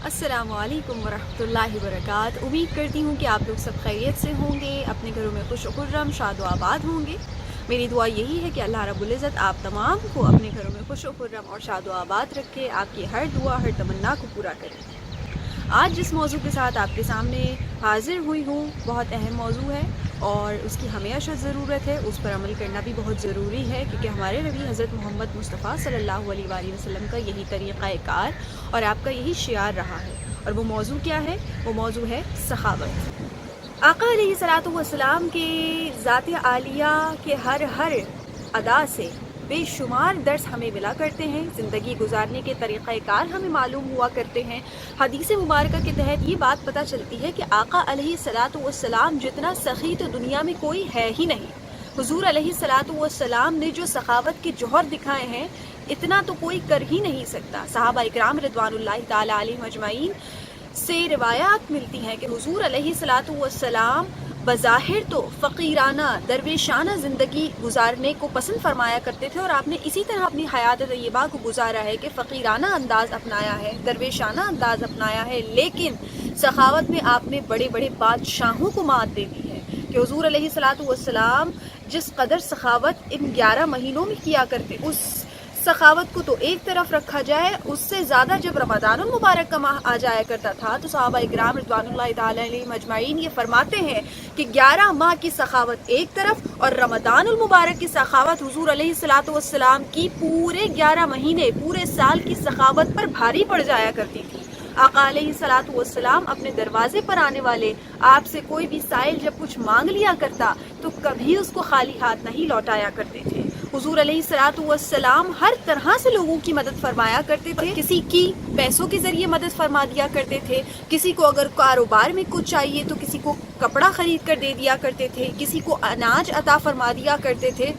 السلام علیکم ورحمۃ اللہ وبرکاتہ۔ امید کرتی ہوں کہ آپ لوگ سب خیریت سے ہوں گے، اپنے گھروں میں خوش و خرم شاد و آباد ہوں گے۔ میری دعا یہی ہے کہ اللہ رب العزت آپ تمام کو اپنے گھروں میں خوش و خرم اور شاد و آباد رکھے، آپ کی ہر دعا ہر تمنا کو پورا کرے۔ آج جس موضوع کے ساتھ آپ کے سامنے حاضر ہوئی ہوں بہت اہم موضوع ہے اور اس کی ہمیں اشد ضرورت ہے، اس پر عمل کرنا بھی بہت ضروری ہے، کیونکہ ہمارے نبی حضرت محمد مصطفیٰ صلی اللہ علیہ وآلہ وسلم کا یہی طریقہ کار اور آپ کا یہی شعار رہا ہے۔ اور وہ موضوع کیا ہے؟ وہ موضوع ہے سخاوت۔ آقا علیہ الصلوۃ والسلام کے ذات عالیہ کے ہر ادا سے بے شمار درس ہمیں ملا کرتے ہیں، زندگی گزارنے کے طریقہ کار ہمیں معلوم ہوا کرتے ہیں۔ حدیث مبارکہ کے تحت یہ بات پتہ چلتی ہے کہ آقا علیہ الصلوۃ والسلام جتنا سخی تو دنیا میں کوئی ہے ہی نہیں۔ حضور علیہ الصلوۃ والسلام نے جو سخاوت کے جوہر دکھائے ہیں اتنا تو کوئی کر ہی نہیں سکتا۔ صحابہ اکرام رضوان اللہ تعالی علیہم اجمعین سے روایات ملتی ہیں کہ حضور علیہ الصلوۃ والسلام بظاہر تو فقیرانہ درویشانہ زندگی گزارنے کو پسند فرمایا کرتے تھے، اور آپ نے اسی طرح اپنی حیات طیبہ کو گزارا ہے کہ فقیرانہ انداز اپنایا ہے، درویشانہ انداز اپنایا ہے، لیکن سخاوت میں آپ نے بڑے بڑے بادشاہوں کو مات دے دی ہے کہ حضور علیہ الصلوۃ والسلام جس قدر سخاوت ان 11 مہینوں میں کیا کرتے، اس سخاوت کو تو ایک طرف رکھا جائے، اس سے زیادہ جب رمضان المبارک کا ماہ آ جایا کرتا تھا تو صحابہ اکرام رضوان اللہ تعالی علیہم اجمعین یہ فرماتے ہیں کہ 11 ماہ کی سخاوت ایک طرف اور رمضان المبارک کی سخاوت حضور علیہ الصلوۃ والسلام کی پورے 11 مہینے پورے سال کی سخاوت پر بھاری پڑ جایا کرتی تھی۔ آقا علیہ الصلوۃ والسلام اپنے دروازے پر آنے والے آپ سے کوئی بھی سائل جب کچھ مانگ لیا کرتا تو کبھی اس کو خالی ہاتھ نہیں لوٹایا کرتے تھے۔ حضور علیہ الصلوۃ والسلام ہر طرح سے لوگوں کی مدد فرمایا کرتے تھے، کسی کی پیسوں کے ذریعے مدد فرما دیا کرتے تھے، کسی کو اگر کاروبار میں کچھ چاہیے تو کسی کو کپڑا خرید کر دے دیا کرتے تھے، کسی کو اناج عطا فرما دیا کرتے تھے،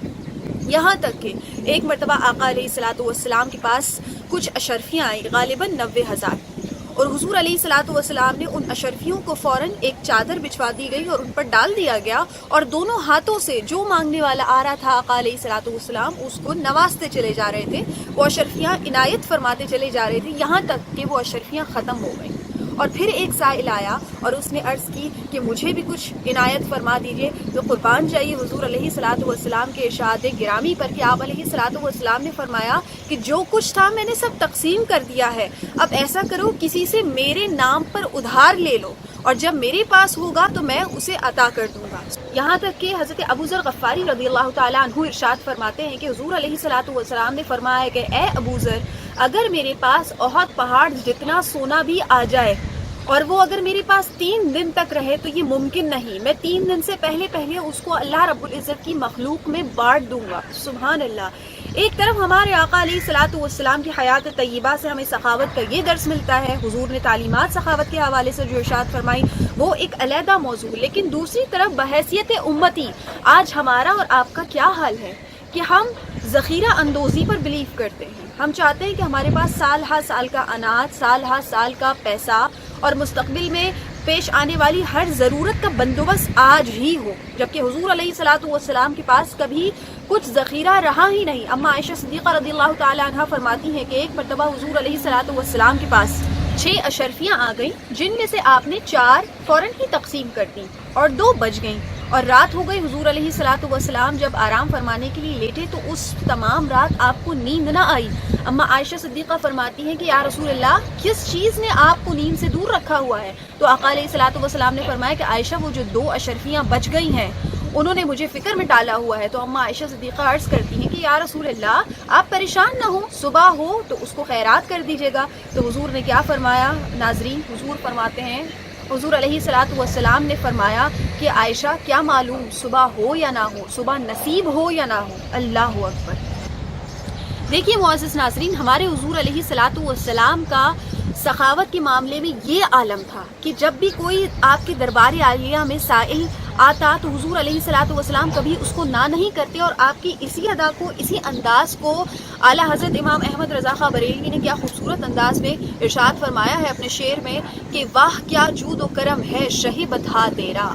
یہاں تک کہ ایک مرتبہ آقا علیہ الصلوۃ والسلام کے پاس کچھ اشرفیاں آئیں، غالباً 90,000، اور حضور علیہ الصلوۃ والسلام نے ان اشرفیوں کو فوراً ایک چادر بچھوا دی گئی اور ان پر ڈال دیا گیا، اور دونوں ہاتھوں سے جو مانگنے والا آ رہا تھا آقا علیہ الصلوۃ والسلام اس کو نوازتے چلے جا رہے تھے، وہ اشرفیاں عنایت فرماتے چلے جا رہے تھے، یہاں تک کہ وہ اشرفیاں ختم ہو گئیں۔ اور پھر ایک سائل آیا اور اس نے عرض کی کہ مجھے بھی کچھ عنایت فرما دیجئے، تو قربان جائیے حضور علیہ الصلوۃ والسلام کے ارشاد گرامی پر کہ آپ علیہ الصلوۃ والسلام نے فرمایا کہ جو کچھ تھا میں نے سب تقسیم کر دیا ہے، اب ایسا کرو کسی سے میرے نام پر ادھار لے لو، اور جب میرے پاس ہوگا تو میں اسے عطا کر دوں گا۔ یہاں تک کہ حضرت ابو ذر غفاری رضی اللہ تعالیٰ عنہ ارشاد فرماتے ہیں کہ حضور علیہ الصلوۃ والسلام نے فرمایا کہ اے ابو ذر، اگر میرے پاس احد پہاڑ جتنا سونا بھی آ جائے اور وہ اگر میرے پاس 3 دن تک رہے تو یہ ممکن نہیں، میں 3 دن سے پہلے اس کو اللہ رب العزت کی مخلوق میں بانٹ دوں گا۔ سبحان اللہ۔ ایک طرف ہمارے آقا علیہ الصلوۃ والسلام کی حیات طیبہ سے ہمیں سخاوت کا یہ درس ملتا ہے، حضور نے تعلیمات سخاوت کے حوالے سے جو ارشاد فرمائی وہ ایک علیحدہ موضوع، لیکن دوسری طرف بحیثیت امتی آج ہمارا اور آپ کا کیا حال ہے کہ ہم ذخیرہ اندوزی پر بلیو کرتے ہیں۔ ہم چاہتے ہیں کہ ہمارے پاس سال ہر سال کا اناج، سال ہر سال کا پیسہ اور مستقبل میں پیش آنے والی ہر ضرورت کا بندوبست آج ہی ہو، جبکہ حضور علیہ الصلوۃ والسلام کے پاس کبھی کچھ ذخیرہ رہا ہی نہیں۔ اما عائشہ صدیقہ رضی اللہ تعالی عنہا فرماتی ہیں کہ ایک مرتبہ حضور علیہ الصلوۃ والسلام کے پاس 6 اشرفیاں آ گئیں، جن میں سے آپ نے 4 فوراً ہی تقسیم کر دیں اور 2 بچ گئیں، اور رات ہو گئی۔ حضور علیہ الصلوۃ والسلام جب آرام فرمانے کے لیے لیٹے تو اس تمام رات آپ کو نیند نہ آئی۔ اما عائشہ صدیقہ فرماتی ہیں کہ یا رسول اللہ، کس چیز نے آپ کو نیند سے دور رکھا ہوا ہے؟ تو آقا علیہ الصلوۃ والسلام نے فرمایا کہ عائشہ، وہ جو 2 اشرفیاں بچ گئی ہیں انہوں نے مجھے فکر میں ڈالا ہوا ہے۔ تو اما عائشہ صدیقہ عرض کرتی ہیں کہ یا رسول اللہ، آپ پریشان نہ ہوں، صبح ہو تو اس کو خیرات کر دیجیے گا۔ تو حضور نے کیا فرمایا؟ ناظرین، حضور فرماتے ہیں، حضور علیہ الصلوۃ والسلام نے فرمایا کہ عائشہ، کیا معلوم صبح ہو یا نہ ہو، صبح نصیب ہو یا نہ ہو۔ اللہ اکبر۔ دیکھیے معزز ناظرین، ہمارے حضور علیہ الصلوۃ والسلام کا سخاوت کے معاملے میں یہ عالم تھا کہ جب بھی کوئی آپ کے دربار عالیہ میں سائل آتا تو حضور علیہ الصلوۃ والسلام کبھی اس کو نہ نہیں کرتے، اور آپ کی اسی ادا کو، اسی انداز کو اعلیٰ حضرت امام احمد رضا خاں بریلوی نے کیا خوبصورت انداز میں ارشاد فرمایا ہے اپنے شعر میں کہ واہ کیا جود و کرم ہے شہ بتہا تیرا،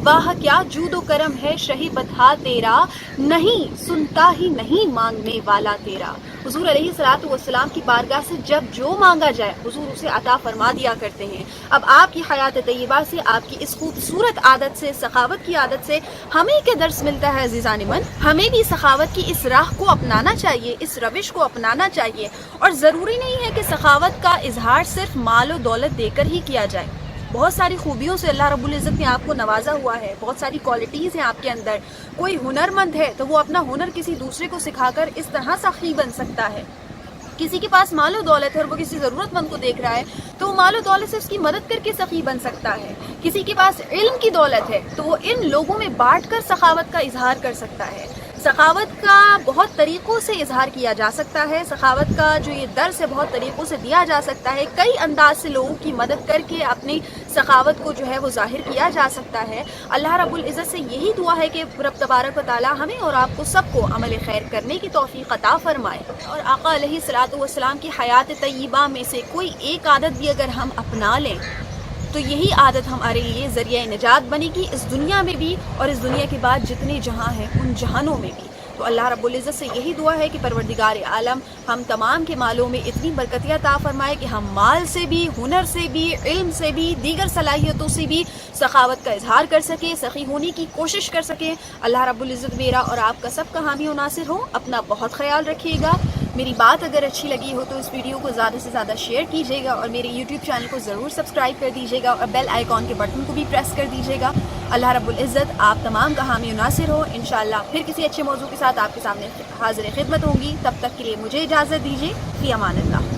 واہ کیا جود و کرم ہے شہی بتہا تیرا، نہیں سنتا ہی نہیں مانگنے والا تیرا۔ حضور علیہ الصلوۃ والسلام کی بارگاہ سے جب جو مانگا جائے حضور اسے عطا فرما دیا کرتے ہیں۔ اب آپ کی حیات طیبہ سے، آپ کی اس خوبصورت عادت سے، سخاوت کی عادت سے ہمیں کیا درس ملتا ہے عزیزان من؟ ہمیں بھی سخاوت کی اس راہ کو اپنانا چاہیے، اس روش کو اپنانا چاہیے، اور ضروری نہیں ہے کہ سخاوت کا اظہار صرف مال و دولت دے کر ہی کیا جائے۔ بہت ساری خوبیوں سے اللہ رب العزت نے آپ کو نوازا ہوا ہے، بہت ساری کوالٹیز ہیں آپ کے اندر۔ کوئی ہنرمند ہے تو وہ اپنا ہنر کسی دوسرے کو سکھا کر اس طرح سخی بن سکتا ہے۔ کسی کے پاس مال و دولت ہے اور وہ کسی ضرورت مند کو دیکھ رہا ہے تو وہ مال و دولت سے اس کی مدد کر کے سخی بن سکتا ہے۔ کسی کے پاس علم کی دولت ہے تو وہ ان لوگوں میں بانٹ کر سخاوت کا اظہار کر سکتا ہے۔ سخاوت کا بہت طریقوں سے اظہار کیا جا سکتا ہے، سخاوت کا جو یہ درس ہے بہت طریقوں سے دیا جا سکتا ہے، کئی انداز سے لوگوں کی مدد کر کے اپنی سخاوت کو جو ہے وہ ظاہر کیا جا سکتا ہے۔ اللہ رب العزت سے یہی دعا ہے کہ رب تبارک و تعالی ہمیں اور آپ کو سب کو عمل خیر کرنے کی توفیق عطا فرمائے، اور آقا علیہ الصلوۃ والسلام کی حیات طیبہ میں سے کوئی ایک عادت بھی اگر ہم اپنا لیں تو یہی عادت ہمارے لیے ذریعہ نجات بنے گی، اس دنیا میں بھی اور اس دنیا کے بعد جتنے جہاں ہیں ان جہانوں میں بھی۔ تو اللہ رب العزت سے یہی دعا ہے کہ پروردگار عالم ہم تمام کے مالوں میں اتنی برکتیں عطا فرمائے کہ ہم مال سے بھی، ہنر سے بھی، علم سے بھی، دیگر صلاحیتوں سے بھی سخاوت کا اظہار کر سکیں، سخی ہونے کی کوشش کر سکیں۔ اللہ رب العزت میرا اور آپ کا سب کا حامی و ناصر ہو۔ اپنا بہت خیال رکھیے گا۔ میری بات اگر اچھی لگی ہو تو اس ویڈیو کو زیادہ سے زیادہ شیئر کیجیے گا، اور میرے یوٹیوب چینل کو ضرور سبسکرائب کر دیجیے گا، اور بیل آئیکن کے بٹن کو بھی پریس کر دیجیے گا۔ اللہ رب العزت آپ تمام کا حامی و ناصر ہو۔ انشاءاللہ پھر کسی اچھے موضوع کے ساتھ آپ کے سامنے حاضر خدمت ہوں گی، تب تک کے لیے مجھے اجازت دیجیے۔ فی امان اللہ۔